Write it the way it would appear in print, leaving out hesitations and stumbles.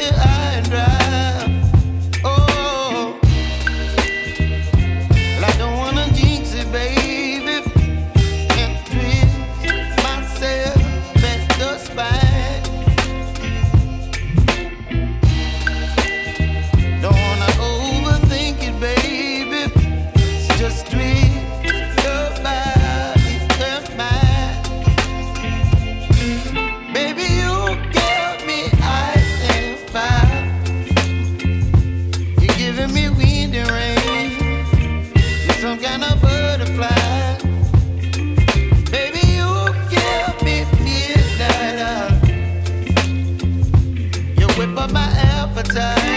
high and dry. Oh, well, I don't wanna jinx it, baby, and twist myself at the spine. Don't wanna overthink it, baby. It's just twist your body and mine. Baby, you give me ice and fire. You're giving me wind and rain. You're some kind of butterfly. Baby, you give me midnight. You whip up my appetite.